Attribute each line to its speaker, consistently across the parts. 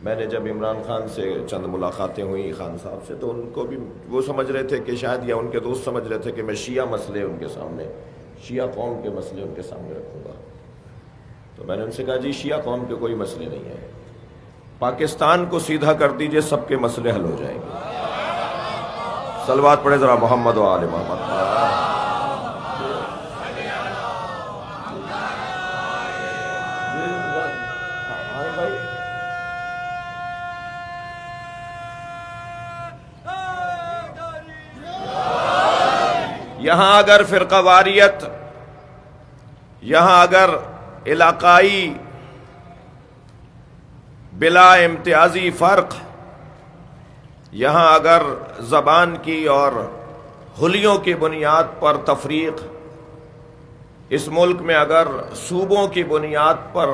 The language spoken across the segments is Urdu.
Speaker 1: میں نے جب عمران خان سے چند ملاقاتیں ہوئیں خان صاحب سے، تو ان کو بھی وہ سمجھ رہے تھے کہ شاید، یا ان کے دوست سمجھ رہے تھے کہ میں شیعہ مسئلے ان کے سامنے، شیعہ قوم کے مسئلے ان کے سامنے رکھوں گا۔ تو میں نے ان سے کہا جی شیعہ قوم کے کوئی مسئلے نہیں ہیں، پاکستان کو سیدھا کر دیجئے، سب کے مسئلے حل ہو جائیں گے۔ صلوات پڑھے ذرا محمد و آل محمد۔ یہاں اگر فرقہ واریت، یہاں اگر علاقائی بلا امتیازی فرق، یہاں اگر زبان کی اور حلیوں کی بنیاد پر تفریق، اس ملک میں اگر صوبوں کی بنیاد پر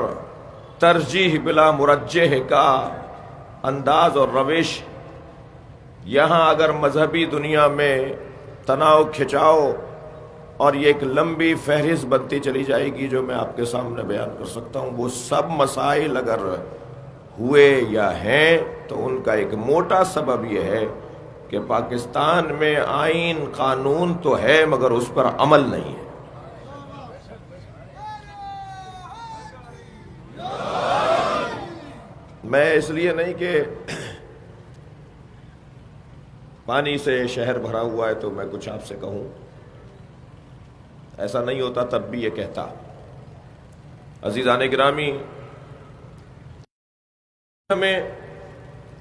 Speaker 1: ترجیح بلا مرجح کا انداز اور روش، یہاں اگر مذہبی دنیا میں تناؤ کھچاؤ، اور یہ ایک لمبی فہرست بنتی چلی جائے گی جو میں آپ کے سامنے بیان کر سکتا ہوں، وہ سب مسائل اگر ہوئے یا ہیں تو ان کا ایک موٹا سبب یہ ہے کہ پاکستان میں آئین قانون تو ہے مگر اس پر عمل نہیں ہے۔ میں اس لیے نہیں کہ پانی سے شہر بھرا ہوا ہے تو میں کچھ آپ سے کہوں، ایسا نہیں ہوتا تب بھی یہ کہتا۔ عزیزان گرامی، ہمیں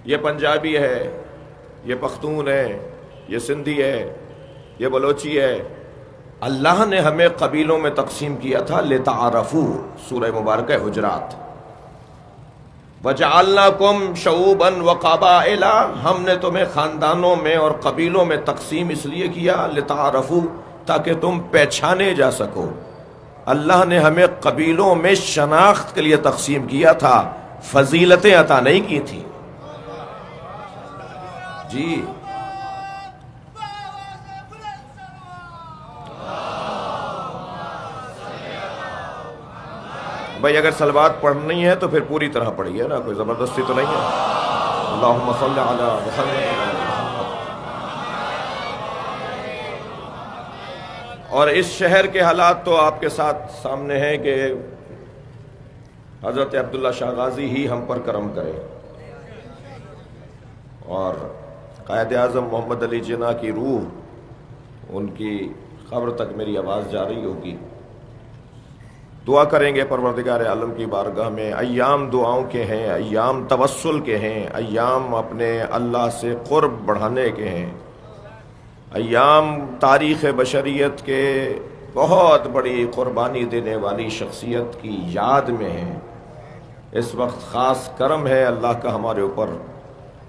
Speaker 1: یہ پنجابی ہے، یہ پختون ہے، یہ سندھی ہے، یہ بلوچی ہے، اللہ نے ہمیں قبیلوں میں تقسیم کیا تھا لِتَعَارَفُوا، سورہ مبارکہ حجرات۔ وَجَعَلْنَاكُمْ شُعُوبًا وَقَبَائِلَ، ہم نے تمہیں خاندانوں میں اور قبیلوں میں تقسیم اس لیے کیا لِتَعَارَفُوا، تاکہ تم پہچانے جا سکو۔ اللہ نے ہمیں قبیلوں میں شناخت کے لیے تقسیم کیا تھا، فضیلتیں عطا نہیں کی تھی۔ جی بھائی، اگر صلوات پڑھنی ہے تو پھر پوری طرح پڑھیے نا، کوئی زبردستی تو نہیں ہے۔ اللہم صلی علی محمد۔ اور اس شہر کے حالات تو آپ کے ساتھ سامنے ہیں کہ حضرت عبداللہ شاہ غازی ہی ہم پر کرم کرے، اور قائد اعظم محمد علی جناح کی روح، ان کی قبر تک میری آواز جا رہی ہوگی۔ دعا کریں گے پروردگار عالم کی بارگاہ میں، ایام دعاؤں کے ہیں، ایام توسل کے ہیں، ایام اپنے اللہ سے قرب بڑھانے کے ہیں، ایام تاریخ بشریت کے بہت بڑی قربانی دینے والی شخصیت کی یاد میں ہیں۔ اس وقت خاص کرم ہے اللہ کا ہمارے اوپر،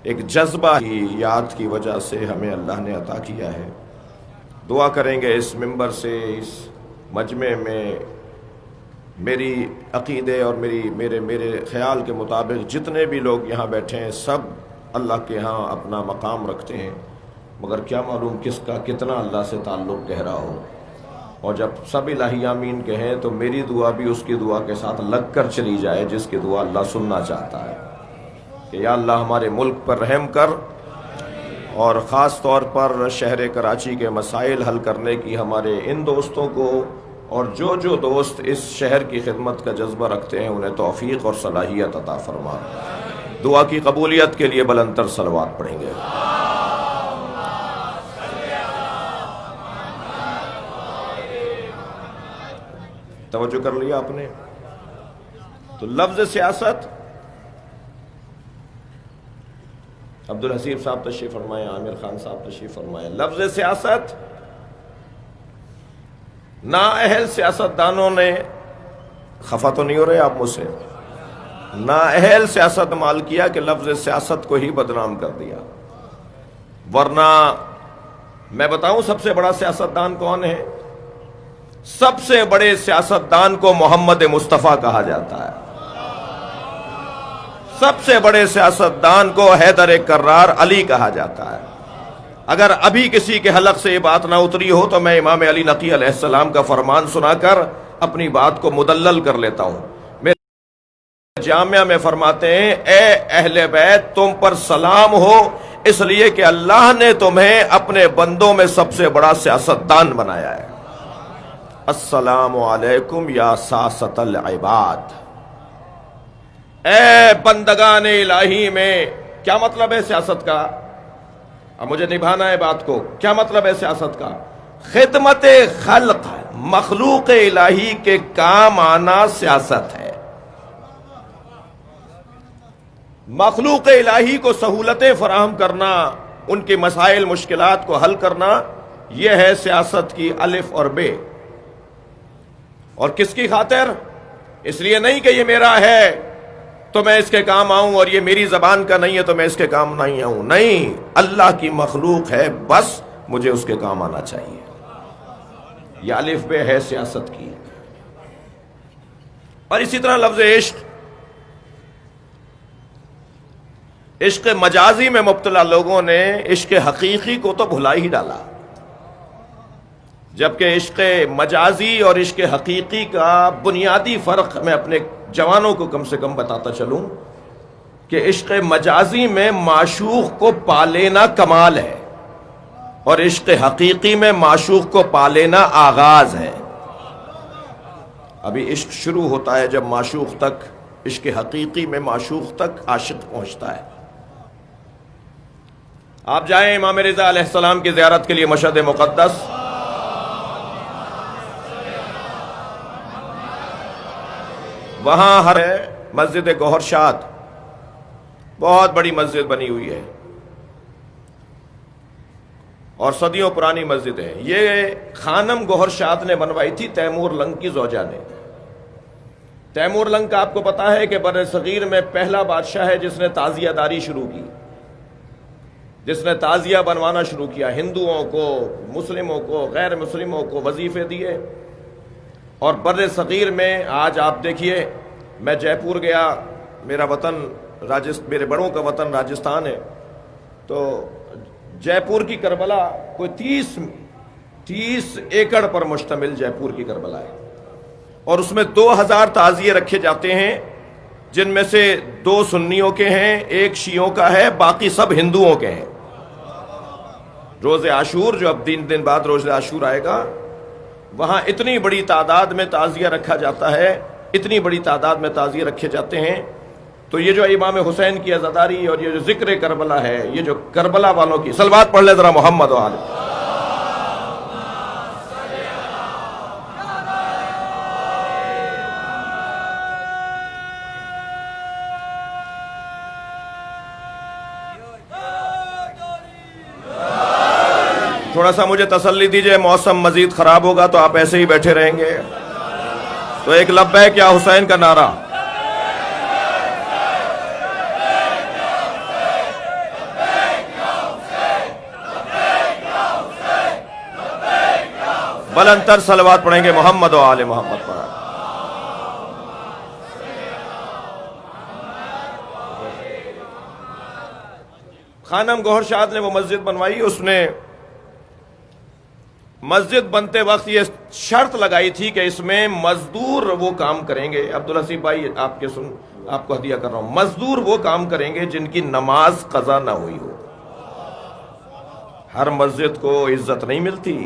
Speaker 1: ایک جذبہ کی یاد کی وجہ سے ہمیں اللہ نے عطا کیا ہے۔ دعا کریں گے اس منبر سے، اس مجمع میں میری عقیدے اور میرے خیال کے مطابق جتنے بھی لوگ یہاں بیٹھے ہیں سب اللہ کے ہاں اپنا مقام رکھتے ہیں، مگر کیا معلوم کس کا کتنا اللہ سے تعلق گہرا ہو۔ اور جب سب الہی آمین کہیں تو میری دعا بھی اس کی دعا کے ساتھ لگ کر چلی جائے جس کی دعا اللہ سننا چاہتا ہے، کہ یا اللہ ہمارے ملک پر رحم کر، اور خاص طور پر شہر کراچی کے مسائل حل کرنے کی ہمارے ان دوستوں کو، اور جو دوست اس شہر کی خدمت کا جذبہ رکھتے ہیں انہیں توفیق اور صلاحیت عطا فرما۔ دعا کی قبولیت کے لیے بلند تر صلوات پڑھیں گے۔ توجہ کر لیا آپ نے؟ تو لفظ سیاست، عبدالحسیب صاحب تشریف فرمائے، عامر خان صاحب تشریف فرمائے۔ لفظ سیاست نااہل سیاستدانوں نے، خفا تو نہیں ہو رہے آپ مجھ سے، نااہل سیاست مال کیا کہ لفظ سیاست کو ہی بدنام کر دیا۔ ورنہ میں بتاؤں سب سے بڑا سیاستدان کون ہے؟ سب سے بڑے سیاستدان کو محمد مصطفیٰ کہا جاتا ہے، سب سے بڑے سیاستدان کو حیدر کرار علی کہا جاتا ہے۔ اگر ابھی کسی کے حلق سے یہ بات نہ اتری ہو تو میں امام علی نقی علیہ السلام کا فرمان سنا کر اپنی بات کو مدلل کر لیتا ہوں۔ جامعہ میں فرماتے ہیں اے اہل بیت تم پر سلام ہو، اس لیے کہ اللہ نے تمہیں اپنے بندوں میں سب سے بڑا سیاستدان بنایا ہے۔ السلام علیکم یا ساست العباد، اے بندگان الہی میں کیا مطلب ہے سیاست کا؟ اب مجھے نبھانا ہے بات کو۔ کیا مطلب ہے سیاست کا؟ خدمت خلق، مخلوق الہی کے کام آنا سیاست ہے۔ مخلوق الہی کو سہولتیں فراہم کرنا، ان کے مسائل مشکلات کو حل کرنا، یہ ہے سیاست کی الف اور بے۔ اور کس کی خاطر؟ اس لیے نہیں کہ یہ میرا ہے تو میں اس کے کام آؤں، اور یہ میری زبان کا نہیں ہے تو میں اس کے کام نہیں آؤں۔ نہیں، اللہ کی مخلوق ہے، بس مجھے اس کے کام آنا چاہیے۔ یہ الف بے ہے سیاست کی۔ اور اسی طرح لفظ عشق، عشق مجازی میں مبتلا لوگوں نے عشق حقیقی کو تو بھلا ہی ڈالا، جبکہ عشق مجازی اور عشق حقیقی کا بنیادی فرق میں اپنے جوانوں کو کم سے کم بتاتا چلوں کہ عشق مجازی میں معشوق کو پا لینا کمال ہے، اور عشق حقیقی میں معشوق کو پا لینا آغاز ہے۔ ابھی عشق شروع ہوتا ہے جب معشوق تک، عشق حقیقی میں معشوق تک عاشق پہنچتا ہے۔ آپ جائیں امام رضا علیہ السلام کی زیارت کے لیے مشہد مقدس، وہاں ہر مسجد گوہر شاد، بہت بڑی مسجد بنی ہوئی ہے اور صدیوں پرانی مسجد ہے۔ یہ خانم گوہر شاد نے بنوائی تھی تیمور لنگ کی زوجہ نے۔ تیمور لنگ کا آپ کو پتا ہے کہ بر صغیر میں پہلا بادشاہ ہے جس نے تعزیہ داری شروع کی، جس نے تعزیہ بنوانا شروع کیا، ہندوؤں کو، مسلموں کو، غیر مسلموں کو وظیفے دیے۔ اور بر صغیر میں آج آپ دیکھیے، میں جے پور گیا، میرا وطن میرے بڑوں کا وطن راجستھان ہے، تو جے پور کی کربلا کوئی 30 ایکڑ پر مشتمل جے پور کی کربلا ہے، اور اس میں 2000 تعزیے رکھے جاتے ہیں، جن میں سے 2 سنیوں کے ہیں، 1 شیعوں کا ہے، باقی سب ہندوؤں کے ہیں۔ روز عاشور جو اب 3 دن بعد روز عاشور آئے گا، وہاں اتنی بڑی تعداد میں تعزیہ رکھا جاتا ہے، اتنی بڑی تعداد میں تعزیے رکھے جاتے ہیں۔ تو یہ جو امام حسین کی عزاداری اور یہ جو ذکر کربلا ہے، یہ جو کربلا والوں کی صلوات پڑھ لے ذرا محمد و آل۔ تھوڑا سا مجھے تسلی دیجئے، موسم مزید خراب ہوگا تو آپ ایسے ہی بیٹھے رہیں گے، تو ایک لبیک یا حسین کا نعرہ۔ بلند تر صلوات پڑھیں گے محمد و آل محمد پر۔ خانم گوہر شاد نے وہ مسجد بنوائی، اس نے مسجد بنتے وقت یہ شرط لگائی تھی کہ اس میں مزدور وہ کام کریں گے، عبدالحسیب بھائی آپ کو ہدیہ کر رہا ہوں، مزدور وہ کام کریں گے جن کی نماز قضا نہ ہوئی ہو۔ ہر مسجد کو عزت نہیں ملتی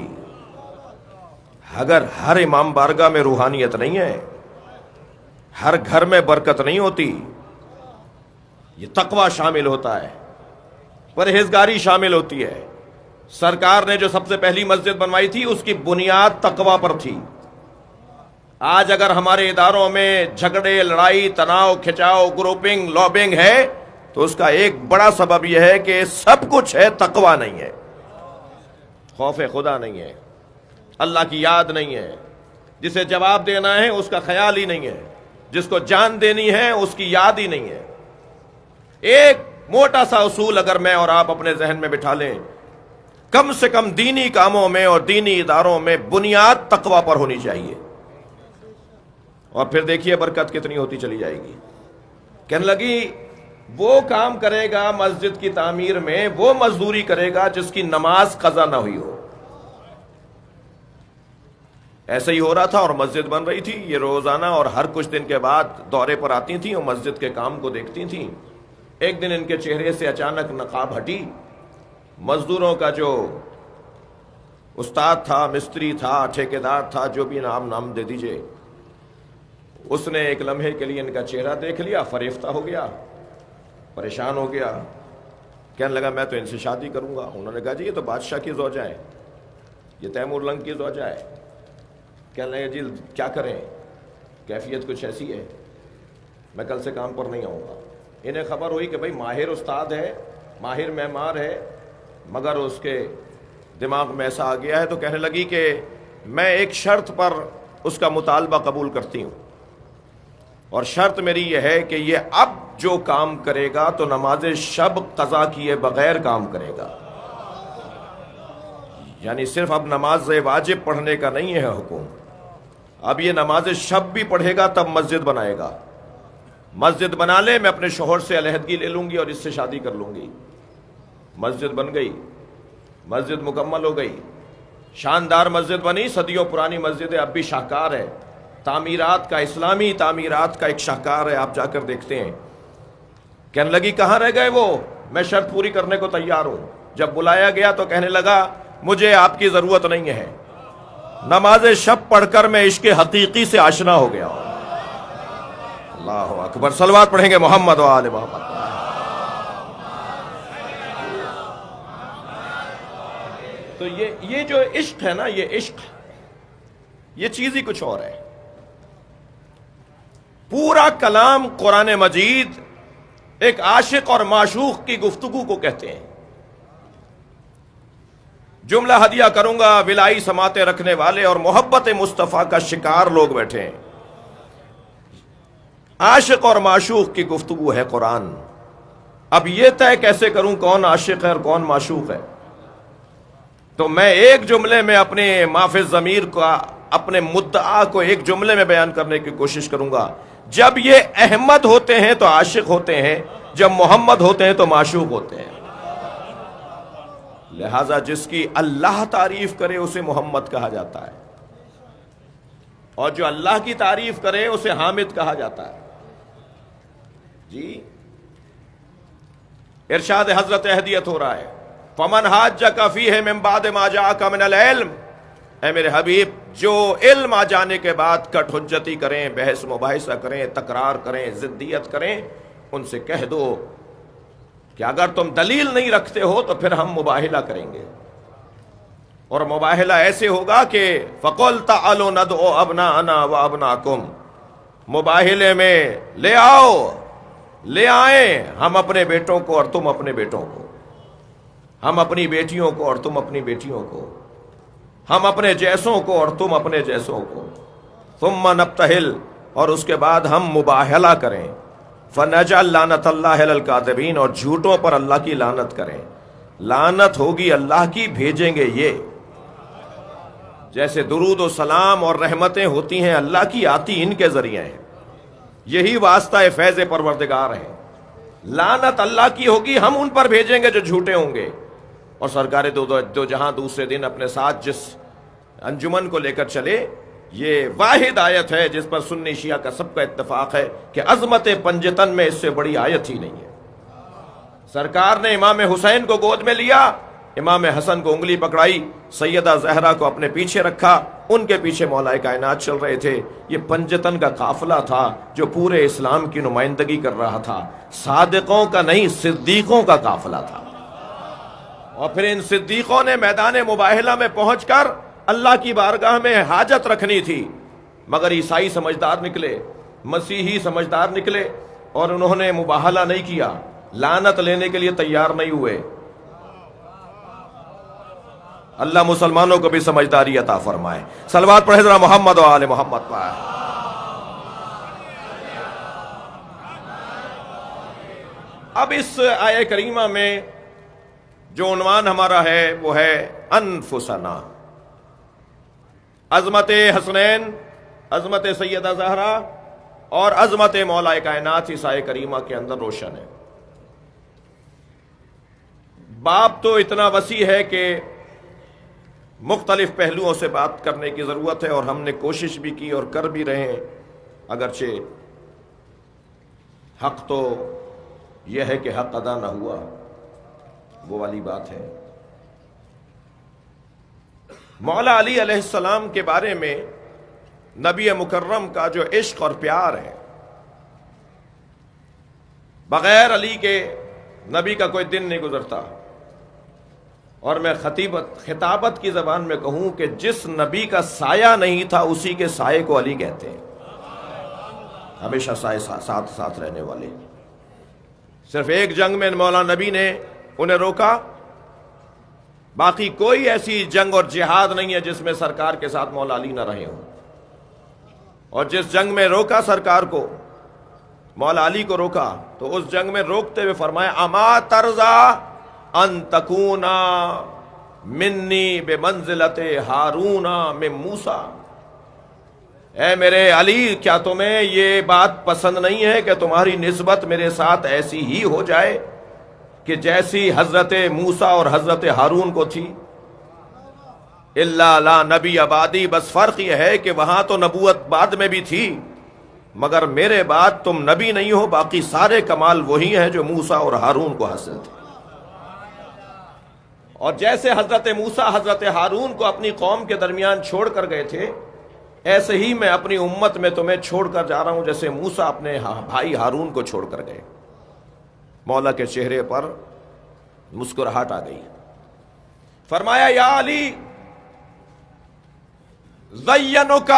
Speaker 1: اگر ہر امام بارگاہ میں روحانیت نہیں ہے، ہر گھر میں برکت نہیں ہوتی۔ یہ تقوی شامل ہوتا ہے، پرہیزگاری شامل ہوتی ہے۔ سرکار نے جو سب سے پہلی مسجد بنوائی تھی اس کی بنیاد تقوی پر تھی۔ آج اگر ہمارے اداروں میں جھگڑے، لڑائی، تناؤ، کھچاؤ، گروپنگ، لابنگ ہے تو اس کا ایک بڑا سبب یہ ہے کہ سب کچھ ہے، تقوی نہیں ہے، خوف خدا نہیں ہے، اللہ کی یاد نہیں ہے، جسے جواب دینا ہے اس کا خیال ہی نہیں ہے، جس کو جان دینی ہے اس کی یاد ہی نہیں ہے۔ ایک موٹا سا اصول اگر میں اور آپ اپنے ذہن میں بٹھا لیں، کم سے کم دینی کاموں میں اور دینی اداروں میں بنیاد تقوی پر ہونی چاہیے، اور پھر دیکھیے برکت کتنی ہوتی چلی جائے گی۔ کہنے لگی وہ کام کرے گا مسجد کی تعمیر میں، وہ مزدوری کرے گا جس کی نماز قضا نہ ہوئی ہو۔ ایسا ہی ہو رہا تھا اور مسجد بن رہی تھی. یہ روزانہ اور ہر کچھ دن کے بعد دورے پر آتی تھیں اور مسجد کے کام کو دیکھتی تھیں. ایک دن ان کے چہرے سے اچانک نقاب ہٹی. مزدوروں کا جو استاد تھا، مستری تھا، ٹھیکیدار تھا، جو بھی نام دے دیجئے، اس نے ایک لمحے کے لیے ان کا چہرہ دیکھ لیا، فریفتہ ہو گیا، پریشان ہو گیا. کہنے لگا میں تو ان سے شادی کروں گا. انہوں نے کہا جی یہ تو بادشاہ کی زوجہ ہے، یہ تیمور لنگ کی زوجہ ہے. کہنے لگا جی کیا کریں، کیفیت کچھ ایسی ہے، میں کل سے کام پر نہیں آؤں گا. انہیں خبر ہوئی کہ بھئی ماہر استاد ہے، ماہر معمار ہے، مگر اس کے دماغ میں ایسا آ گیا ہے. تو کہنے لگی کہ میں ایک شرط پر اس کا مطالبہ قبول کرتی ہوں، اور شرط میری یہ ہے کہ یہ اب جو کام کرے گا تو نماز شب قضا کیے بغیر کام کرے گا. یعنی صرف اب نماز واجب پڑھنے کا نہیں ہے حکم، اب یہ نماز شب بھی پڑھے گا تب مسجد بنائے گا. مسجد بنا لے، میں اپنے شوہر سے علیحدگی لے لوں گی اور اس سے شادی کر لوں گی. مسجد بن گئی، مسجد مکمل ہو گئی، شاندار مسجد بنی. صدیوں پرانی مسجد ہے، اب بھی شاہکار ہے. تعمیرات کا، اسلامی تعمیرات کا ایک شاہکار ہے، آپ جا کر دیکھتے ہیں. کہنے لگی کہاں رہ گئے وہ، میں شرط پوری کرنے کو تیار ہوں. جب بلایا گیا تو کہنے لگا مجھے آپ کی ضرورت نہیں ہے، نماز شب پڑھ کر میں عشق حقیقی سے آشنا ہو گیا ہوں. اللہ اکبر. صلوات پڑھیں گے محمد و آل محمد. تو یہ جو عشق ہے نا، یہ عشق، یہ چیز ہی کچھ اور ہے. پورا کلام قرآن مجید ایک عاشق اور معشوق کی گفتگو کو کہتے ہیں. جملہ ہدیہ کروں گا، ولائی سماعتیں رکھنے والے اور محبت مصطفیٰ کا شکار لوگ بیٹھے ہیں. عاشق اور معشوق کی گفتگو ہے قرآن. اب یہ طے کیسے کروں کون عاشق ہے اور کون معشوق ہے؟ تو میں ایک جملے میں اپنے مافِ ضمیر کا، اپنے مدعا کو ایک جملے میں بیان کرنے کی کوشش کروں گا. جب یہ احمد ہوتے ہیں تو عاشق ہوتے ہیں، جب محمد ہوتے ہیں تو معشوق ہوتے ہیں. لہذا جس کی اللہ تعریف کرے اسے محمد کہا جاتا ہے، اور جو اللہ کی تعریف کرے اسے حامد کہا جاتا ہے. جی ارشاد حضرت اہدیت ہو رہا ہے، فمن حاجک فیہ من بعد ما جاءک من العلم. اے میرے حبیب، جو علم آ جانے کے بعد کٹ حجتی کریں، بحث مباحثہ کریں، تکرار کریں، ضدیت کریں، ان سے کہہ دو کہ اگر تم دلیل نہیں رکھتے ہو تو پھر ہم مباہلہ کریں گے. اور مباہلہ ایسے ہوگا کہ فَقُلْ تَعَلُوا نَدْعُ أَبْنَاءَنَا وَأَبْنَاءَكُمْ. مباہلے میں لے آؤ، لے آئیں ہم اپنے بیٹوں کو اور تم اپنے بیٹوں کو، ہم اپنی بیٹیوں کو اور تم اپنی بیٹیوں کو، ہم اپنے جیسوں کو اور تم اپنے جیسوں کو. ثم نبتہل، اور اس کے بعد ہم مباہلہ کریں. فنجعل لعنت اللہ علی الکاذبین، اور جھوٹوں پر اللہ کی لعنت کریں. لعنت ہوگی اللہ کی، بھیجیں گے یہ. جیسے درود و سلام اور رحمتیں ہوتی ہیں اللہ کی، آتی ان کے ذریعے ہیں. یہی واسطہ فیض پروردگار ہے. لعنت اللہ کی ہوگی، ہم ان پر بھیجیں گے جو جھوٹے ہوں گے. اور سرکار دو جہاں دوسرے دن اپنے ساتھ جس انجمن کو لے کر چلے، یہ واحد آیت ہے جس پر سنی شیعہ کا سب کا اتفاق ہے کہ عظمت پنجتن میں اس سے بڑی آیت ہی نہیں ہے. سرکار نے امام حسین کو گود میں لیا، امام حسن کو انگلی پکڑائی، سیدہ زہرا کو اپنے پیچھے رکھا، ان کے پیچھے مولا کائنات چل رہے تھے. یہ پنجتن کا قافلہ تھا جو پورے اسلام کی نمائندگی کر رہا تھا. صادقوں کا نہیں، صدیقوں کا قافلہ تھا. اور پھر ان صدیقوں نے میدان مباہلہ میں پہنچ کر اللہ کی بارگاہ میں حاجت رکھنی تھی، مگر عیسائی سمجھدار نکلے، مسیحی سمجھدار نکلے، اور انہوں نے مباہلہ نہیں کیا، لعنت لینے کے لیے تیار نہیں ہوئے. اللہ مسلمانوں کو بھی سمجھداری عطا فرمائے. صلوات پڑھے ذرا محمد و آل محمد پر. اب اس آیہ کریمہ میں جو عنوان ہمارا ہے وہ ہے انفسنا. عظمت حسنین، عظمت سیدہ زہرا اور عظمت مولا کائنات اس آیہ کریمہ کے اندر روشن ہے. باب تو اتنا وسیع ہے کہ مختلف پہلوؤں سے بات کرنے کی ضرورت ہے، اور ہم نے کوشش بھی کی اور کر بھی رہے ہیں، اگرچہ حق تو یہ ہے کہ حق ادا نہ ہوا، وہ والی بات ہے۔ مولا علی علیہ السلام کے بارے میں نبی مکرم کا جو عشق اور پیار ہے، بغیر علی کے نبی کا کوئی دن نہیں گزرتا، اور میں خطابت کی زبان میں کہوں کہ جس نبی کا سایہ نہیں تھا اسی کے سائے کو علی کہتے ہیں، ہمیشہ سائے ساتھ ساتھ رہنے والے۔ صرف ایک جنگ میں مولا نبی نے انہیں روکا، باقی کوئی ایسی جنگ اور جہاد نہیں ہے جس میں سرکار کے ساتھ مولا علی نہ رہے ہوں، اور جس جنگ میں روکا سرکار کو، مولا علی کو روکا، تو اس جنگ میں روکتے ہوئے فرمایا اما ترضا ان تکونا منی بمنزلت ہارون من موسیٰ، اے میرے علی کیا تمہیں یہ بات پسند نہیں ہے کہ تمہاری نسبت میرے ساتھ ایسی ہی ہو جائے کہ جیسی حضرت موسیٰ اور حضرت ہارون کو تھی؟ الا لا نبی آبادی، بس فرق یہ ہے کہ وہاں تو نبوت بعد میں بھی تھی، مگر میرے بعد تم نبی نہیں ہو، باقی سارے کمال وہی ہیں جو موسیٰ اور ہارون کو حاصل تھے۔ اور جیسے حضرت موسیٰ حضرت ہارون کو اپنی قوم کے درمیان چھوڑ کر گئے تھے، ایسے ہی میں اپنی امت میں تمہیں چھوڑ کر جا رہا ہوں جیسے موسیٰ اپنے بھائی ہارون کو چھوڑ کر گئے۔ مولا کے چہرے پر مسکراہٹ آ گئی، فرمایا یا علی زینک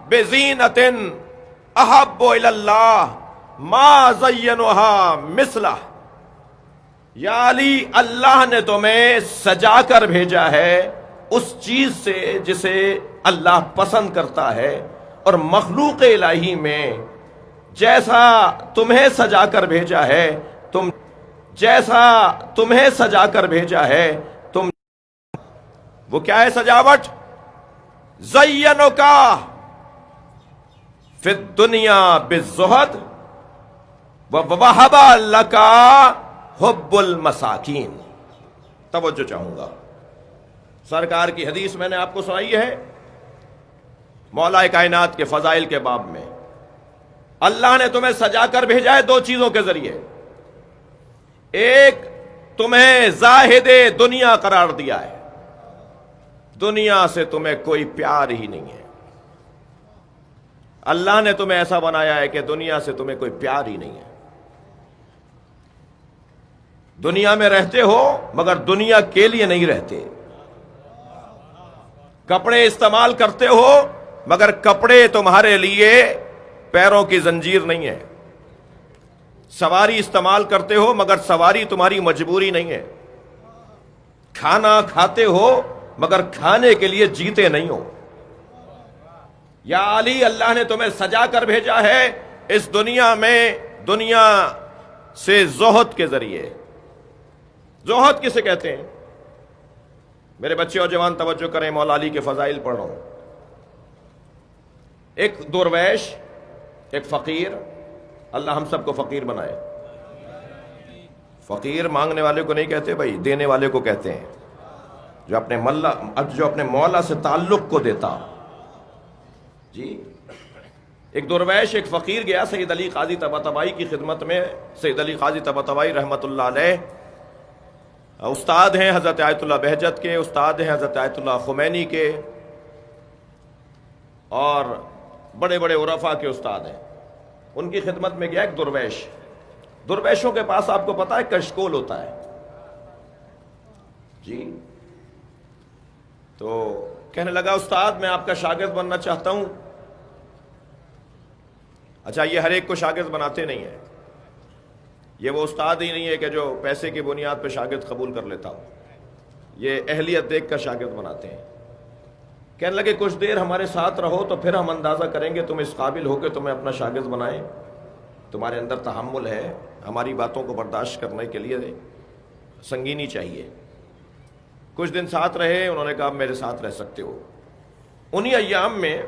Speaker 1: بزینۃ احب الی اللہ ما زینھا مثلہ، یا علی اللہ نے تمہیں سجا کر بھیجا ہے اس چیز سے جسے اللہ پسند کرتا ہے، اور مخلوق الہی میں جیسا تمہیں سجا کر بھیجا ہے، جیسا تمہیں سجا کر بھیجا ہے تم، وہ کیا ہے سجاوٹ؟ زینک فی الدنیا بالزہد ووہب لک حب المساکین۔ توجہ چاہوں گا، سرکار کی حدیث میں نے آپ کو سنائی ہے، مولا کائنات کے فضائل کے باب میں، اللہ نے تمہیں سجا کر بھیجا ہے دو چیزوں کے ذریعے، ایک تمہیں زاہد دنیا قرار دیا ہے، دنیا سے تمہیں کوئی پیار ہی نہیں ہے، اللہ نے تمہیں ایسا بنایا ہے کہ دنیا سے تمہیں کوئی پیار ہی نہیں ہے، دنیا میں رہتے ہو مگر دنیا کے لیے نہیں رہتے، کپڑے استعمال کرتے ہو مگر کپڑے تمہارے لیے پیروں کی زنجیر نہیں ہے، سواری استعمال کرتے ہو مگر سواری تمہاری مجبوری نہیں ہے، کھانا کھاتے ہو مگر کھانے کے لیے جیتے نہیں ہو۔ یا علی اللہ نے تمہیں سجا کر بھیجا ہے اس دنیا میں، دنیا سے زہد کے ذریعے۔ زہد کسے کہتے ہیں؟ میرے بچے اور جوان توجہ کریں، مولا علی کے فضائل پڑھ رہا ہوں۔ ایک درویش، ایک فقیر، اللہ ہم سب کو فقیر بنائے۔ فقیر مانگنے والے کو نہیں کہتے بھائی، دینے والے کو کہتے ہیں، جو اپنے مولا سے تعلق کو دیتا۔ جی، ایک درویش ایک فقیر گیا سید علی قاضی طباطبائی کی خدمت میں۔ سید علی قاضی طباطبائی رحمۃ اللہ علیہ استاد ہیں حضرت آیت اللہ بہجت کے، استاد ہیں حضرت آیت اللہ خمینی کے، اور بڑے بڑے عرفاء کے استاد ہیں۔ ان کی خدمت میں گیا ایک درویش۔ درویشوں کے پاس آپ کو پتا ہے کشکول ہوتا ہے، جی، تو کہنے لگا استاد میں آپ کا شاگرد بننا چاہتا ہوں۔ اچھا، یہ ہر ایک کو شاگرد بناتے نہیں ہیں، یہ وہ استاد ہی نہیں ہے کہ جو پیسے کی بنیاد پہ شاگرد قبول کر لیتا ہو، یہ اہلیت دیکھ کر شاگرد بناتے ہیں۔ کہنے لگے کچھ دیر ہمارے ساتھ رہو تو پھر ہم اندازہ کریں گے تم اس قابل ہو کہ تمہیں اپنا شاگرد بنائیں، تمہارے اندر تحمل ہے، ہماری باتوں کو برداشت کرنے کے لیے سنگینی چاہیے۔ کچھ دن ساتھ رہے، انہوں نے کہا میرے ساتھ رہ سکتے ہو۔ انہی ایام میں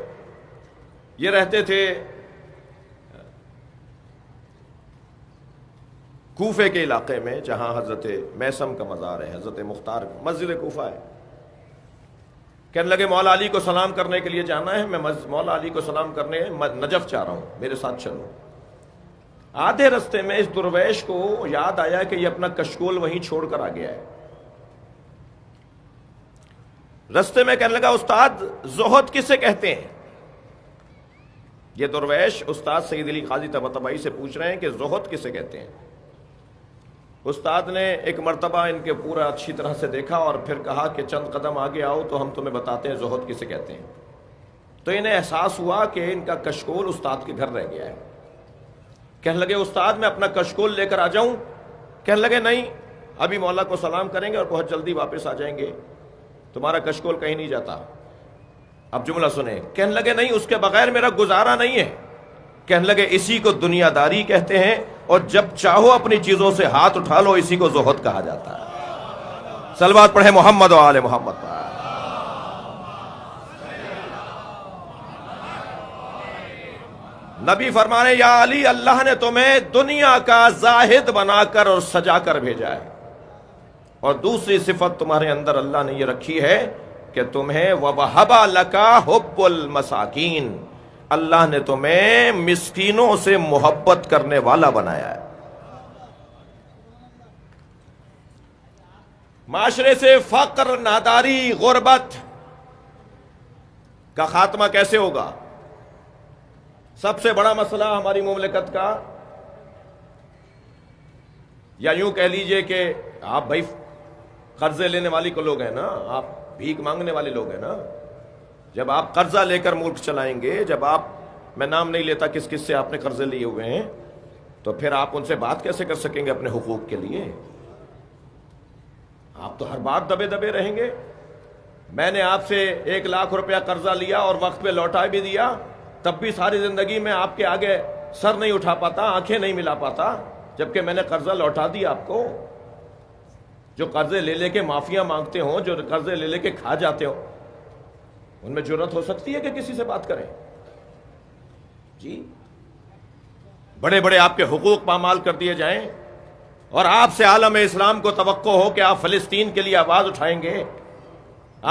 Speaker 1: یہ رہتے تھے کوفے کے علاقے میں، جہاں حضرت میثم کا مزار ہے، حضرت مختار مسجد کوفہ ہے۔ کہنے لگے مولا علی کو سلام کرنے کے لیے جانا ہے، میں مولا علی کو سلام کرنے نجف جا رہا ہوں، میرے ساتھ چلو۔ آدھے رستے میں اس درویش کو یاد آیا کہ یہ اپنا کشکول وہیں چھوڑ کر آ گیا ہے۔ رستے میں کہنے لگا استاد زہد کسے کہتے ہیں؟ یہ درویش استاد سید علی قاضی طباطبائی سے پوچھ رہے ہیں کہ زہد کسے کہتے ہیں۔ استاد نے ایک مرتبہ ان کے پورا اچھی طرح سے دیکھا اور پھر کہا کہ چند قدم آگے آؤ تو ہم تمہیں بتاتے ہیں زہد کسے کہتے ہیں۔ تو انہیں احساس ہوا کہ ان کا کشکول استاد کے گھر رہ گیا ہے۔ کہنے لگے استاد میں اپنا کشکول لے کر آ جاؤں؟ کہنے لگے نہیں، ابھی مولا کو سلام کریں گے اور بہت جلدی واپس آ جائیں گے، تمہارا کشکول کہیں نہیں جاتا۔ اب جملہ سنیں، کہنے لگے نہیں، اس کے بغیر میرا گزارا نہیں ہے۔ کہنے لگے اسی کو دنیا داری کہتے ہیں، اور جب چاہو اپنی چیزوں سے ہاتھ اٹھا لو، اسی کو زہد کہا جاتا ہے۔ صلوات پڑھے محمد و آل محمد پر۔ نبی فرمانے یا علی، اللہ نے تمہیں دنیا کا زاہد بنا کر اور سجا کر بھیجا ہے، اور دوسری صفت تمہارے اندر اللہ نے یہ رکھی ہے کہ تمہیں وَوَهَبَ لَكَ حُبُّ الْمَسَاكِينَ، اللہ نے تمہیں مسکینوں سے محبت کرنے والا بنایا ہے۔ معاشرے سے فقر، ناداری، غربت کا خاتمہ کیسے ہوگا؟ سب سے بڑا مسئلہ ہماری مملکت کا، یا یوں کہہ لیجئے کہ آپ بھائی قرضے لینے والی کو لوگ ہیں نا، آپ بھیک مانگنے والے لوگ ہیں نا۔ جب آپ قرضہ لے کر ملک چلائیں گے، جب آپ، میں نام نہیں لیتا کس کس سے آپ نے قرضے لیے ہوئے ہیں، تو پھر آپ ان سے بات کیسے کر سکیں گے اپنے حقوق کے لیے؟ آپ تو ہر بات دبے دبے رہیں گے۔ میں نے آپ سے 1,00,000 روپیہ قرضہ لیا اور وقت پہ لوٹا بھی دیا، تب بھی ساری زندگی میں آپ کے آگے سر نہیں اٹھا پاتا، آنکھیں نہیں ملا پاتا، جبکہ میں نے قرضہ لوٹا دیا آپ کو۔ جو قرضے لے لے کے معافیاں مانگتے ہوں، جو قرضے لے لے کے کھا جاتے ہوں، ان میں جرأت ہو سکتی ہے کہ کسی سے بات کریں؟ جی، بڑے بڑے آپ کے حقوق پامال کر دیے جائیں، اور آپ سے عالم اسلام کو توقع ہو کہ آپ فلسطین کے لیے آواز اٹھائیں گے،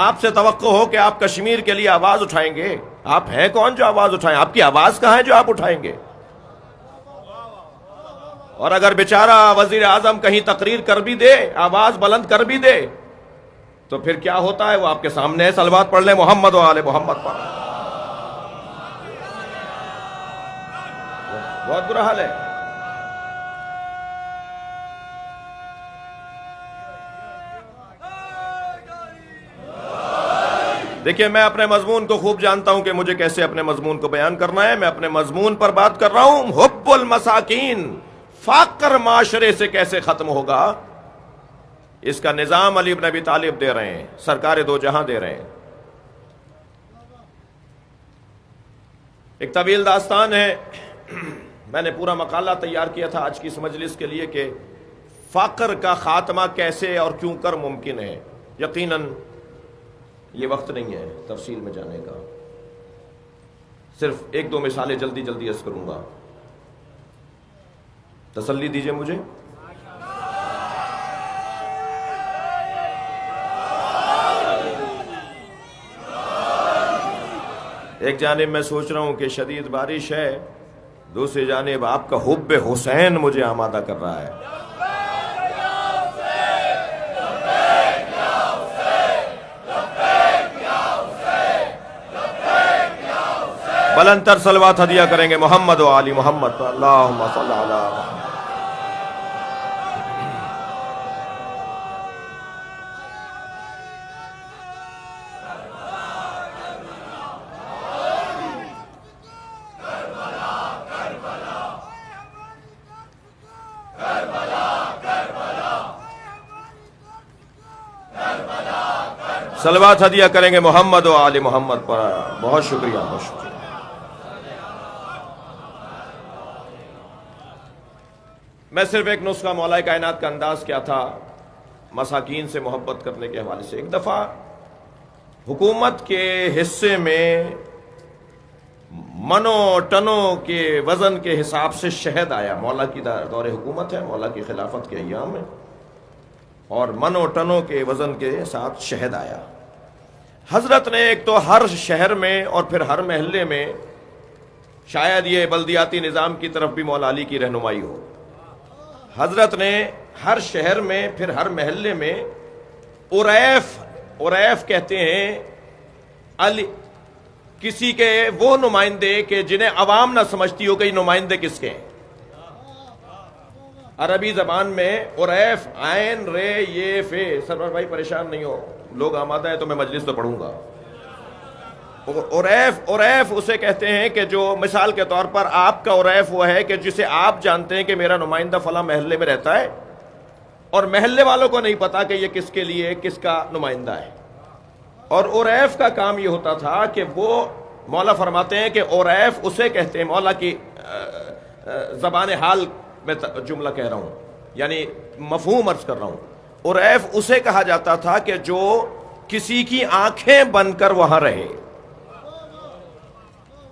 Speaker 1: آپ سے توقع ہو کہ آپ کشمیر کے لیے آواز اٹھائیں گے۔ آپ ہیں کون جو آواز اٹھائیں؟ آپ کی آواز کہاں ہے جو آپ اٹھائیں گے؟ اور اگر بیچارہ وزیر اعظم کہیں تقریر کر بھی دے، آواز بلند کر بھی دے، تو پھر کیا ہوتا ہے وہ آپ کے سامنے ہے۔ صلوات پڑھ لیں محمد و آل محمد پر۔ بہت برا حال ہے۔ دیکھیں، میں اپنے مضمون کو خوب جانتا ہوں کہ مجھے کیسے اپنے مضمون کو بیان کرنا ہے۔ میں اپنے مضمون پر بات کر رہا ہوں، حب المساکین، فقر معاشرے سے کیسے ختم ہوگا، اس کا نظام علی بن ابی طالب دے رہے ہیں، سرکار دو جہاں دے رہے ہیں۔ ایک طویل داستان ہے، میں نے پورا مقالہ تیار کیا تھا آج کی اس مجلس کے لیے کہ فقر کا خاتمہ کیسے اور کیوں کر ممکن ہے۔ یقیناً یہ وقت نہیں ہے تفصیل میں جانے کا، صرف 1-2 مثالیں جلدی جلدی عرض کروں گا، تسلی دیجئے مجھے۔ ایک جانب میں سوچ رہا ہوں کہ شدید بارش ہے، دوسری جانب آپ کا حب حسین مجھے آمادہ کر رہا ہے۔ بلند تر صلوات ہدیہ کریں گے محمد و آل محمد پر۔ اللہم صل علی محمد۔ صلوات ہدیہ کریں گے محمد و آل محمد پر۔ بہت شکریہ، بہت شکریہ۔ میں صرف ایک نسخہ مولا کائنات کا انداز کیا تھا مساکین سے محبت کرنے کے حوالے سے۔ ایک دفعہ حکومت کے حصے میں منوں ٹنوں کے وزن کے حساب سے شہد آیا۔ مولا کی دور حکومت ہے، مولا کی خلافت کے ایام میں، اور منوں ٹنوں کے وزن کے ساتھ شہد آیا۔ حضرت نے ایک تو ہر شہر میں اور پھر ہر محلے میں، شاید یہ بلدیاتی نظام کی طرف بھی مولا علی کی رہنمائی ہو، حضرت نے ہر شہر میں پھر ہر محلے میں عریف کہتے ہیں علی، کسی کے وہ نمائندے کہ جنہیں عوام نہ سمجھتی ہو کہ یہ نمائندے کس کے ہیں۔ عربی زبان میں عریف، عین رے یہ فے، سرور بھائی پریشان نہیں ہو، لوگ آمادہ ہیں تو میں مجلس تو پڑھوں گا۔ عریف اسے کہتے ہیں کہ جو مثال کے طور پر آپ کا عریف وہ ہے کہ جسے آپ جانتے ہیں کہ میرا نمائندہ فلاں محلے میں رہتا ہے اور محلے والوں کو نہیں پتا کہ یہ کس کے لیے کس کا نمائندہ ہے۔ اور عریف کا کام یہ ہوتا تھا کہ وہ، مولا فرماتے ہیں کہ عریف اسے کہتے ہیں، مولا کی زبان حال میں جملہ کہہ رہا ہوں، یعنی مفہوم عرض کر رہا ہوں، عریف اسے کہا جاتا تھا کہ جو کسی کی آنکھیں بن کر وہاں رہے۔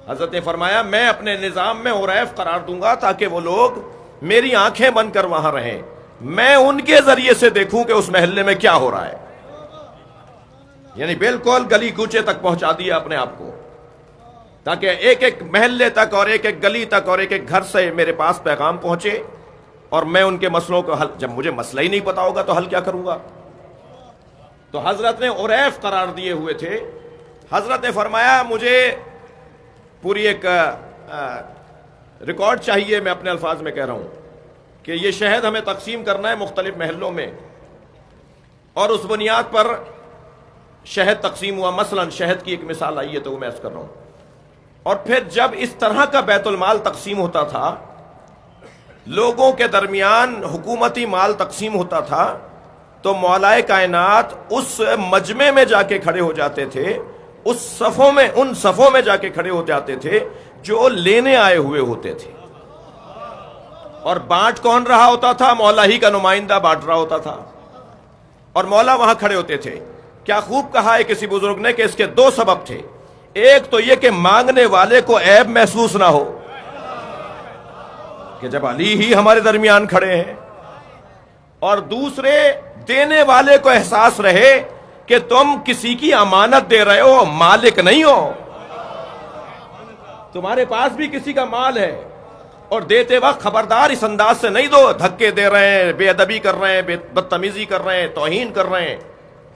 Speaker 1: حضرت نے فرمایا میں اپنے نظام میں عریف قرار دوں گا تاکہ وہ لوگ میری آنکھیں بن کر وہاں رہیں، میں ان کے ذریعے سے دیکھوں کہ اس محلے میں کیا ہو رہا ہے، یعنی بالکل گلی کوچے تک پہنچا دیا اپنے آپ کو، تاکہ ایک ایک محلے تک اور ایک ایک گلی تک اور ایک ایک گھر سے میرے پاس پیغام پہنچے اور میں ان کے مسئلوں کو حل، جب مجھے مسئلہ ہی نہیں پتا ہوگا تو حل کیا کروں گا۔ تو حضرت نے عریف قرار دیے ہوئے تھے۔ حضرت نے فرمایا مجھے پوری ایک ریکارڈ چاہیے، میں اپنے الفاظ میں کہہ رہا ہوں کہ یہ شہد ہمیں تقسیم کرنا ہے مختلف محلوں میں، اور اس بنیاد پر شہد تقسیم ہوا۔ مثلا شہد کی ایک مثال آئی ہے تو وہ میں عرض کر رہا ہوں۔ اور پھر جب اس طرح کا بیت المال تقسیم ہوتا تھا، لوگوں کے درمیان حکومتی مال تقسیم ہوتا تھا، تو مولائے کائنات اس مجمع میں جا کے کھڑے ہو جاتے تھے، ان صفوں میں جا کے کھڑے ہو جاتے تھے جو لینے آئے ہوئے ہوتے تھے، اور بانٹ کون رہا ہوتا تھا؟ مولا ہی کا نمائندہ بانٹ رہا ہوتا تھا، اور مولا وہاں کھڑے ہوتے تھے۔ کیا خوب کہا ہے کسی بزرگ نے کہ اس کے دو سبب تھے، ایک تو یہ کہ مانگنے والے کو عیب محسوس نہ ہو کہ جب علی ہی ہمارے درمیان کھڑے ہیں، اور دوسرے دینے والے کو احساس رہے کہ تم کسی کی امانت دے رہے ہو، مالک نہیں ہو، تمہارے پاس بھی کسی کا مال ہے، اور دیتے وقت خبردار اس انداز سے نہیں دو دھکے دے رہے ہیں، بے ادبی کر رہے ہیں، بدتمیزی کر رہے ہیں، توہین کر رہے ہیں،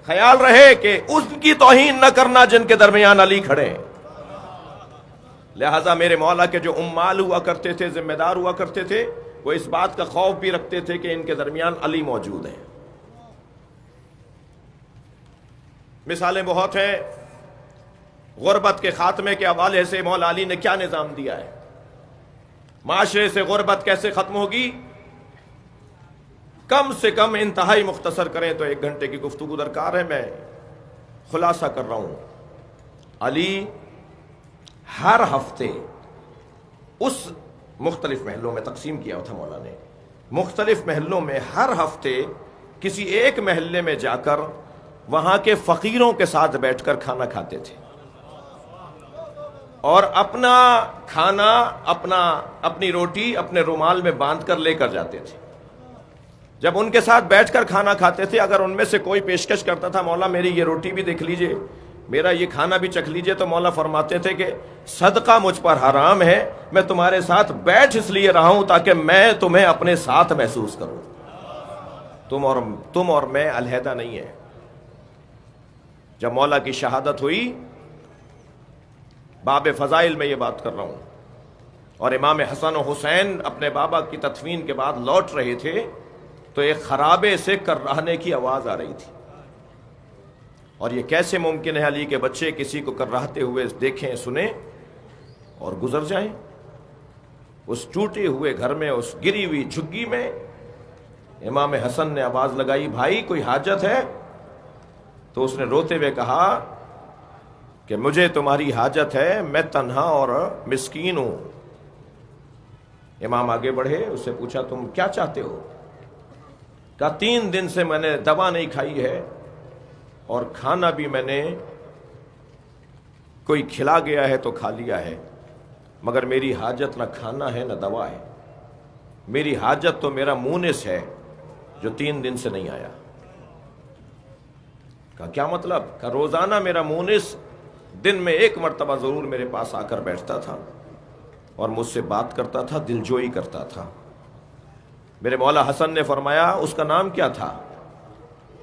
Speaker 1: خیال رہے کہ ان کی توہین نہ کرنا جن کے درمیان علی کھڑے ہیں۔ لہذا میرے مولا کے جو عمال ہوا کرتے تھے، ذمہ دار ہوا کرتے تھے، وہ اس بات کا خوف بھی رکھتے تھے کہ ان کے درمیان علی موجود ہیں۔ مثالیں بہت ہیں۔ غربت کے خاتمے کے حوالے سے مولا علی نے کیا نظام دیا ہے، معاشرے سے غربت کیسے ختم ہوگی؟ کم سے کم انتہائی مختصر کریں تو 1 گھنٹے کی گفتگو درکار ہے، میں خلاصہ کر رہا ہوں۔ علی ہر ہفتے اس مختلف محلوں میں تقسیم کیا تھا مولا نے، مختلف محلوں میں ہر ہفتے کسی ایک محلے میں جا کر وہاں کے فقیروں کے ساتھ بیٹھ کر کھانا کھاتے تھے، اور اپنا کھانا، اپنی روٹی اپنے رومال میں باندھ کر لے کر جاتے تھے۔ جب ان کے ساتھ بیٹھ کر کھانا کھاتے تھے، اگر ان میں سے کوئی پیشکش کرتا تھا مولا میری یہ روٹی بھی دیکھ لیجئے، میرا یہ کھانا بھی چکھ لیجئے، تو مولا فرماتے تھے کہ صدقہ مجھ پر حرام ہے، میں تمہارے ساتھ بیٹھ اس لیے رہا ہوں تاکہ میں تمہیں اپنے ساتھ محسوس کروں، تم اور میں علیحدہ نہیں ہے۔ جب مولا کی شہادت ہوئی، باب فضائل میں یہ بات کر رہا ہوں، اور امام حسن و حسین اپنے بابا کی تدفین کے بعد لوٹ رہے تھے، تو ایک خرابے سے کرراہنے کی آواز آ رہی تھی، اور یہ کیسے ممکن ہے علی کے بچے کسی کو کرراہتے ہوئے دیکھیں، سنیں اور گزر جائیں؟ اس ٹوٹے ہوئے گھر میں، اس گری ہوئی جھگی میں امام حسن نے آواز لگائی، بھائی کوئی حاجت ہے؟ تو اس نے روتے ہوئے کہا کہ مجھے تمہاری حاجت ہے، میں تنہا اور مسکین ہوں۔ امام آگے بڑھے، اس سے پوچھا تم کیا چاہتے ہو؟ کہا 3 دن سے میں نے دوا نہیں کھائی ہے، اور کھانا بھی میں نے کوئی کھلا گیا ہے تو کھا لیا ہے، مگر میری حاجت نہ کھانا ہے نہ دوا ہے، میری حاجت تو میرا مونس ہے جو 3 دن سے نہیں آیا۔ کہا کیا مطلب؟ کہ روزانہ میرا مونس دن میں ایک مرتبہ ضرور میرے پاس آ کر بیٹھتا تھا اور مجھ سے بات کرتا تھا، دلجوئی کرتا تھا۔ میرے مولا حسن نے فرمایا اس کا نام کیا تھا؟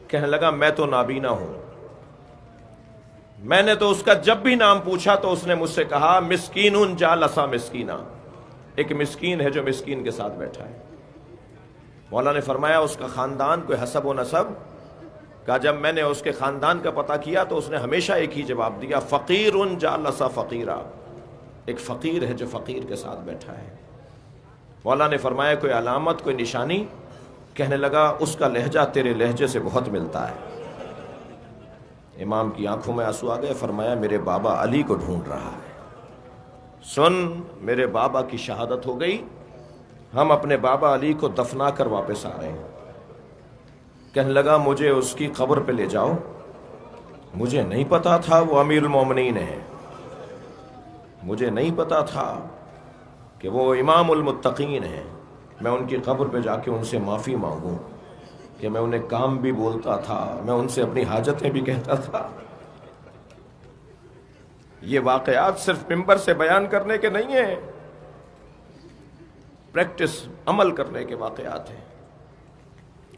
Speaker 1: کہنے لگا میں تو نابینا ہوں۔ میں نے تو اس کا جب بھی نام پوچھا تو اس نے مجھ سے کہا مسکین جالسا مسکینا، ایک مسکین ہے جو مسکین کے ساتھ بیٹھا ہے۔ مولا نے فرمایا اس کا خاندان کوئی حسب و نسب؟ کہا جب میں نے اس کے خاندان کا پتہ کیا تو اس نے ہمیشہ ایک ہی جواب دیا، فقیر جالسا فقیرا، ایک فقیر ہے جو فقیر کے ساتھ بیٹھا ہے۔ مولا نے فرمایا کوئی علامت، کوئی نشانی؟ کہنے لگا اس کا لہجہ تیرے لہجے سے بہت ملتا ہے۔ امام کی آنکھوں میں آنسو آ گئے، فرمایا میرے بابا علی کو ڈھونڈ رہا ہے۔ سن، میرے بابا کی شہادت ہو گئی، ہم اپنے بابا علی کو دفنا کر واپس آ رہے ہیں۔ کہنے لگا مجھے اس کی قبر پہ لے جاؤ، مجھے نہیں پتا تھا وہ امیر المومنین ہے، مجھے نہیں پتا تھا کہ وہ امام المتقین ہیں، میں ان کی قبر پہ جا کے ان سے معافی مانگوں کہ میں انہیں کام بھی بولتا تھا، میں ان سے اپنی حاجتیں بھی کہتا تھا۔ یہ واقعات صرف ممبر سے بیان کرنے کے نہیں ہیں، پریکٹس، عمل کرنے کے واقعات ہیں۔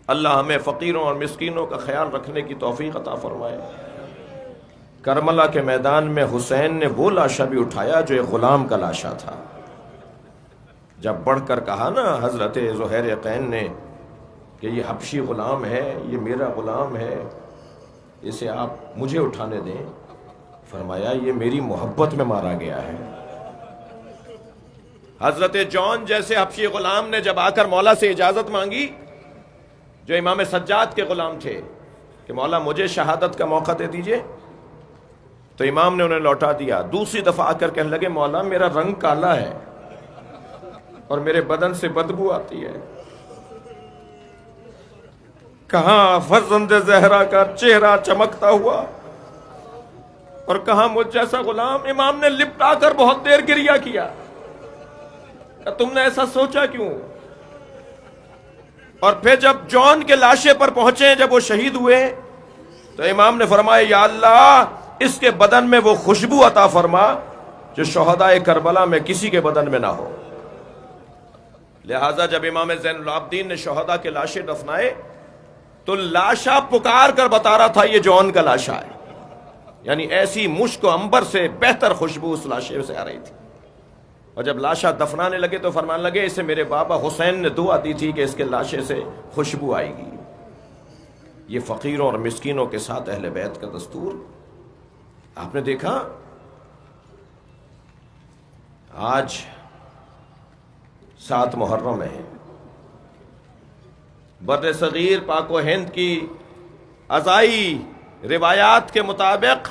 Speaker 1: اللہ ہمیں فقیروں اور مسکینوں کا خیال رکھنے کی توفیق عطا فرمائے۔ کربلا کے میدان میں حسین نے وہ لاشا بھی اٹھایا جو ایک غلام کا لاشا تھا۔ جب بڑھ کر کہا نا حضرت زہیر یقین نے کہ یہ حبشی غلام ہے، یہ میرا غلام ہے، اسے آپ مجھے اٹھانے دیں، فرمایا یہ میری محبت میں مارا گیا ہے۔ حضرت جون جیسے حبشی غلام نے جب آ کر مولا سے اجازت مانگی، جو امام سجاد کے غلام تھے، کہ مولا مجھے شہادت کا موقع دے دیجئے، تو امام نے انہیں لوٹا دیا۔ دوسری دفعہ آ کر کہنے لگے مولا میرا رنگ کالا ہے اور میرے بدن سے بدبو آتی ہے، کہاں فرزند زہرا کا چہرہ چمکتا ہوا اور کہاں مجھ جیسا غلام۔ امام نے لپٹا کر بہت دیر گریہ کیا کہ تم نے ایسا سوچا کیوں؟ اور پھر جب جون کے لاشے پر پہنچے، جب وہ شہید ہوئے، تو امام نے فرمایا یا اللہ اس کے بدن میں وہ خوشبو عطا فرما جو شہدائے کربلا میں کسی کے بدن میں نہ ہو۔ لہٰذا جب امام زین العابدین نے شہداء کے لاشے دفنائے تو لاشا پکار کر بتا رہا تھا یہ جون کا لاشا ہے، یعنی ایسی مشک و عنبر سے بہتر خوشبو اس لاشے سے آ رہی تھی۔ اور جب لاشا دفنانے لگے تو فرمانے لگے اسے میرے بابا حسین نے دعا دی تھی کہ اس کے لاشے سے خوشبو آئے گی۔ یہ فقیروں اور مسکینوں کے ساتھ اہل بیت کا دستور آپ نے دیکھا۔ آج 7 محرم ہے، بر صغیر پاک و ہند کی ازائی روایات کے مطابق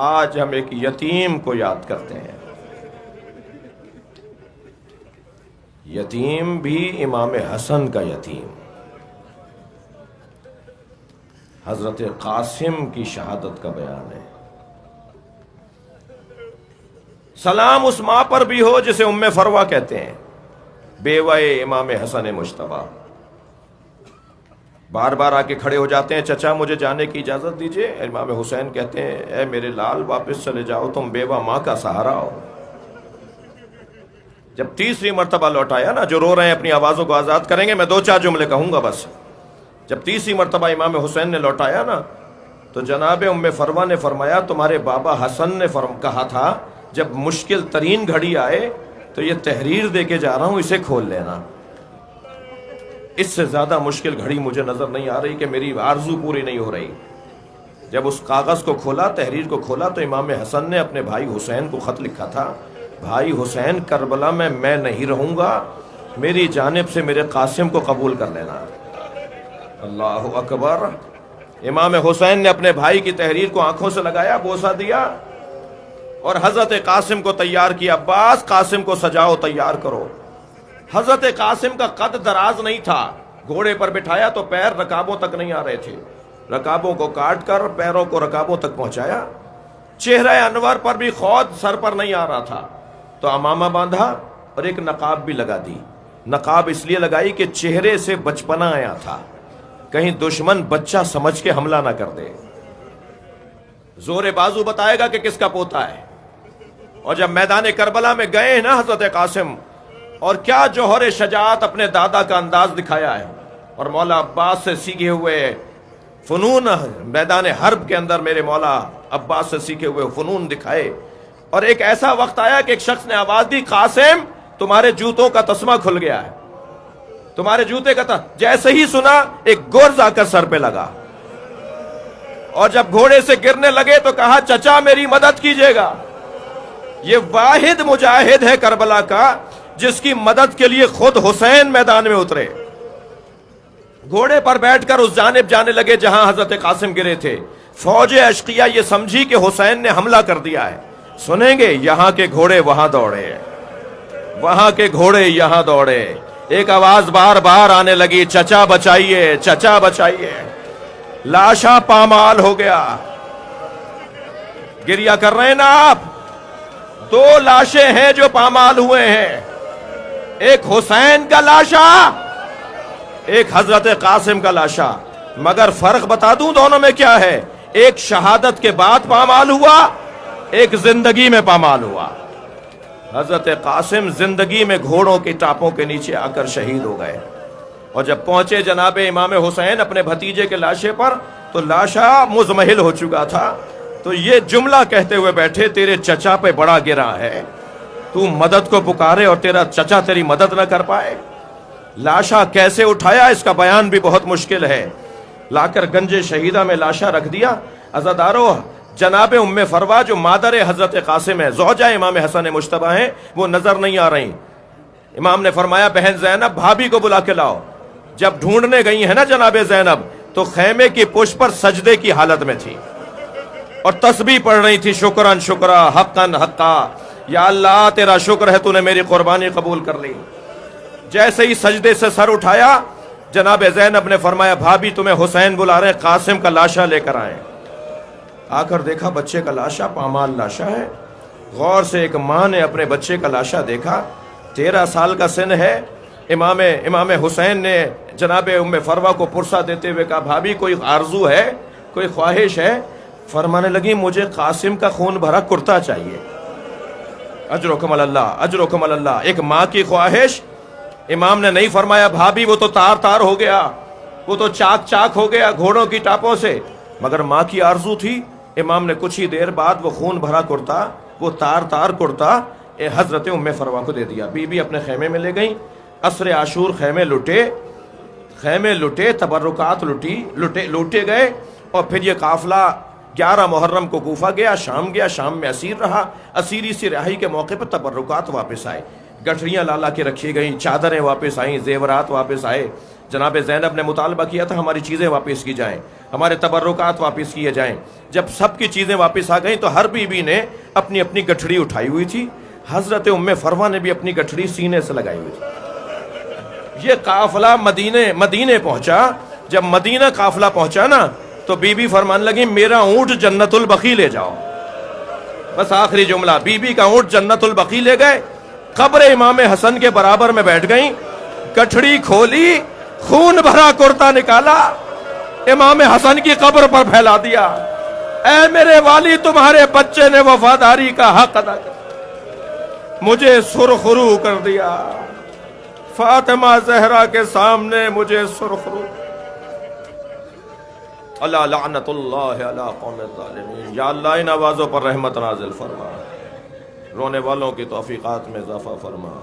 Speaker 1: آج ہم ایک یتیم کو یاد کرتے ہیں۔ یتیم بھی امام حسن کا یتیم، حضرت قاسم کی شہادت کا بیان ہے۔ سلام اس ماں پر بھی ہو جسے ام فروہ کہتے ہیں، بیوہ امام حسن مجتبیٰ۔ بار بار آ کے کھڑے ہو جاتے ہیں، چچا مجھے جانے کی اجازت دیجئے۔ امام حسین کہتے ہیں اے میرے لال واپس چلے جاؤ، تم بیوہ ماں کا سہارا ہو۔ جب تیسری مرتبہ لوٹایا نا، جو رو رہے ہیں اپنی آوازوں کو آزاد کریں گے، میں 2-4 جملے کہوں گا بس۔ جب تیسری مرتبہ امام حسین نے لوٹایا نا تو جناب ام فروہ نے فرمایا تمہارے بابا حسن نے کہا تھا جب مشکل ترین گھڑی آئے تو یہ تحریر دے کے جا رہا ہوں، اسے کھول لینا۔ اس سے زیادہ مشکل گھڑی مجھے نظر نہیں آ رہی کہ میری آرزو پوری نہیں ہو رہی۔ جب اس کاغذ کو کھولا، تحریر کو کھولا، تو امام حسن نے اپنے بھائی حسین کو خط لکھا تھا، بھائی حسین کربلا میں نہیں رہوں گا، میری جانب سے میرے قاسم کو قبول کر لینا۔ اللہ اکبر۔ امام حسین نے اپنے بھائی کی تحریر کو آنکھوں سے لگایا، بوسہ دیا اور حضرت قاسم کو تیار کیا۔ عباس قاسم کو سجاؤ، تیار کرو۔ حضرت قاسم کا قد دراز نہیں تھا، گھوڑے پر بٹھایا تو پیر رکابوں تک نہیں آ رہے تھے، رکابوں کو کاٹ کر پیروں کو رکابوں تک پہنچایا۔ چہرہ انور پر بھی خود سر پر نہیں آ رہا تھا تو امامہ باندھا اور ایک نقاب بھی لگا دی۔ نقاب اس لیے لگائی کہ چہرے سے بچپنا آیا تھا، کہیں دشمن بچہ سمجھ کے حملہ نہ کر دے. زور بازو بتائے گا کہ کس کا پوتا ہے. اور جب میدان کربلا میں گئے نا حضرت قاسم, اور کیا جوہر شجاعت اپنے دادا کا انداز دکھایا ہے, اور مولا عباس سے سیکھے ہوئے فنون میدان حرب کے اندر میرے مولا عباس سے سیکھے ہوئے فنون دکھائے. اور ایک ایسا وقت آیا کہ ایک شخص نے آواز دی, قاسم تمہارے جوتوں کا تسمہ کھل گیا ہے, تمہارے جوتے کا جیسے ہی سنا ایک گرز آ کر سر پہ لگا, اور جب گھوڑے سے گرنے لگے تو کہا چچا میری مدد کیجیے گا. یہ واحد مجاہد ہے کربلا کا جس کی مدد کے لیے خود حسین میدان میں اترے. گھوڑے پر بیٹھ کر اس جانب جانے لگے جہاں حضرت قاسم گرے تھے. فوج اشقیہ یہ سمجھی کہ حسین نے حملہ کر دیا ہے. سنیں گے, یہاں کے گھوڑے وہاں دوڑے, وہاں کے گھوڑے یہاں دوڑے. ایک آواز بار بار آنے لگی, چچا بچائیے, چچا بچائیے. لاشا پامال ہو گیا. گریا کر رہے ہیں نا آپ؟ 2 لاشیں ہیں جو پامال ہوئے ہیں, ایک حسین کا لاشا, ایک حضرت قاسم کا لاشا. مگر فرق بتا دوں دونوں میں کیا ہے, ایک شہادت کے بعد پامال ہوا, ایک زندگی میں پامال ہوا. حضرت قاسم زندگی میں گھوڑوں کی ٹاپوں کے نیچے آ کر شہید ہو گئے. اور جب پہنچے جناب امام حسین اپنے بھتیجے کے لاشے پر تو لاشا مزمحل ہو چکا تھا. تو یہ جملہ کہتے ہوئے بیٹھے, تیرے چچا پہ بڑا گرا ہے, تو مدد کو پکارے اور تیرا چچا تیری مدد نہ کر پائے. لاشا کیسے اٹھایا اس کا بیان بھی بہت مشکل ہے. لا کر گنج شہیدہ میں لاشا رکھ دیا. عزادارو, جناب ام فروا جو مادر حضرت قاسم ہے, زوجہ امام حسن مجتبی ہیں, وہ نظر نہیں آ رہی. امام نے فرمایا بہن زینب بھابھی کو بلا کے لاؤ. جب ڈھونڈنے گئی ہے نا جناب زینب تو خیمے کی پشت پر سجدے کی حالت میں تھی اور تسبیح پڑھ رہی تھی, شکرن شکرا حقن حقا, یا اللہ تیرا شکر ہے تو نے میری قربانی قبول کر لی. جیسے ہی سجدے سے سر اٹھایا جناب زینب نے فرمایا بھابھی تمہیں حسین بلا رہے ہیں, قاسم کا لاشا لے کر آئیں. آ کر دیکھا بچے کا لاشا پامال لاشا ہے. غور سے ایک ماں نے اپنے بچے کا لاشا دیکھا, 13 سال کا سن ہے. امام حسین نے جناب ام فروا کو پرسہ دیتے ہوئے کہا بھابھی کوئی آرزو ہے, کوئی خواہش ہے؟ فرمانے لگی مجھے قاسم کا خون بھرا کرتا چاہیے. اجرکم اللہ, اجرکم اللہ. ایک ماں کی خواہش. امام نے نہیں فرمایا بھابھی وہ تو تار تار ہو گیا, وہ تو چاک چاک ہو گیا گھوڑوں کی ٹاپوں سے, مگر ماں کی آرزو تھی. امام نے کچھ ہی دیر بعد وہ خون بھرا کرتا, وہ تار تار کرتا حضرت ام فروا کو دے دیا. بی بی اپنے خیمے میں لے گئیں. عصر عاشور خیمے لٹے, تبرکات لوٹے گئے. اور پھر یہ قافلہ 11 محرم کو کوفہ گیا, شام میں اسیر رہا. اسیری سے رہائی کے موقع پر تبرکات واپس آئے, گٹھڑیاں لالا کے رکھی گئیں, چادریں واپس آئیں, زیورات واپس آئے. جناب زینب نے مطالبہ کیا تھا ہماری چیزیں واپس کی جائیں, ہمارے تبرکات واپس کیے جائیں. جب سب کی چیزیں واپس آ گئیں تو ہر بی بی نے اپنی اپنی گٹھڑی اٹھائی ہوئی تھی. حضرت ام فروا نے بھی اپنی گٹھڑی سینے سے لگائی ہوئی تھی. یہ قافلہ مدینے پہنچا. جب مدینہ قافلہ پہنچا نا تو بی بی فرمان لگی میرا اونٹ جنت البقیع لے جاؤ. بس آخری جملہ, بی بی کا اونٹ جنت البقیع لے گئے. قبر امام حسن کے برابر میں بیٹھ گئیں, گٹھڑی کھولی, خون بھرا کرتا نکالا, امام حسن کی قبر پر پھیلا دیا. اے میرے والی تمہارے بچے نے وفاداری کا حق ادا کر مجھے سرخرو کر دیا. فاطمہ زہرا کے سامنے مجھے سرخرو. اللہ لعنت اللہ علی قوم الظالمین. یا اللہ ان آوازوں پر رحمت نازل فرما, رونے والوں کی توفیقات میں اضافہ فرما.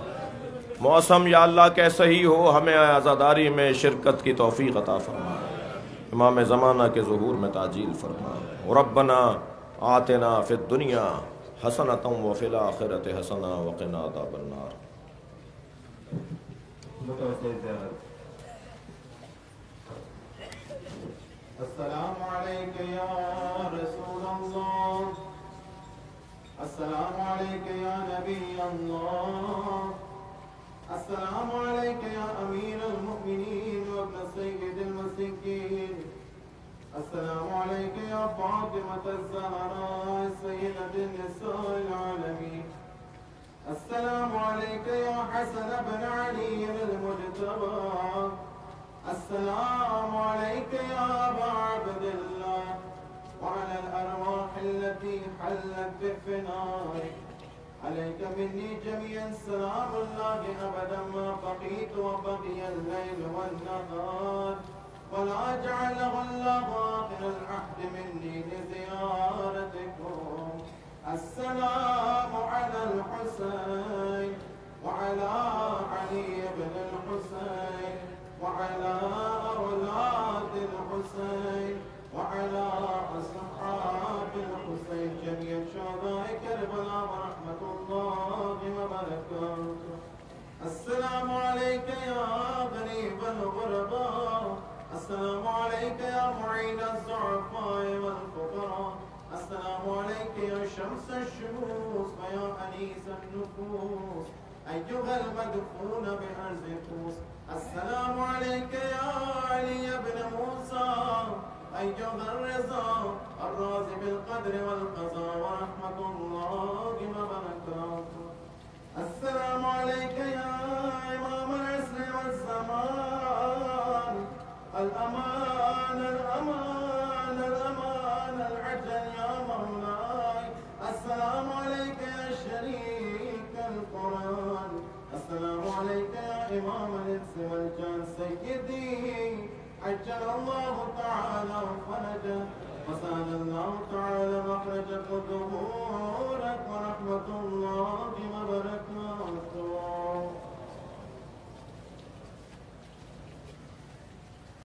Speaker 1: موسم یا اللہ کیسا ہی ہو ہمیں عزاداری میں شرکت کی توفیق عطا فرما. امام زمانہ کے ظہور میں تعجیل فرما. ربنا آتنا فی الدنیا حسنۃ وفی الآخرۃ حسنۃ وقنا عذاب النار.
Speaker 2: السلام علیک یا رسول اللہ, السلام علیک یا نبی اللہ, السلام علیک یا امیر المؤمنین وابن سید المسکین, السلام علیک یا فاطمة الزہراء سیدۃ النساء العالمین, السلام علیک یا حسن بن علی المجتبی, السلام عليك يا أبا عبد الله وعلى الأرواح التي حلت بفنائك عليك مني جميعا سلام الله أبدا ما بقيت وبقي الليل والنهار ولا جعله الله آخر العهد مني لزيارتكم. السلام على الحسين وعلى علي بن الحسين وعلى أولاد الحسين وعلى أصحاب الحسين جميع شهداء كربلاء ورحمة الله وبركاته. السلام عليك يا غريب الغرباء، السلام عليك يا معين الضعفاء والفقراء، السلام عليك يا شمس الشموس ويا أنيس النفوس أيها المدفون بأرض طوس. السلام عليك يا علي بن موسى أيها الرضا الرازي بالقدر والقضاء ورحمة الله وبركاته. السلام عليك يا إمام العصر والزمان، الأمان الأمان الأمان العجل يا مولاي. السلام عليك يا شريك القرآن، السلام عليك يا إمام الإنس والجان سيدي عجل الله تعالى فرجك وسهل الله تعالى مخرجك وظهورك ورحمتك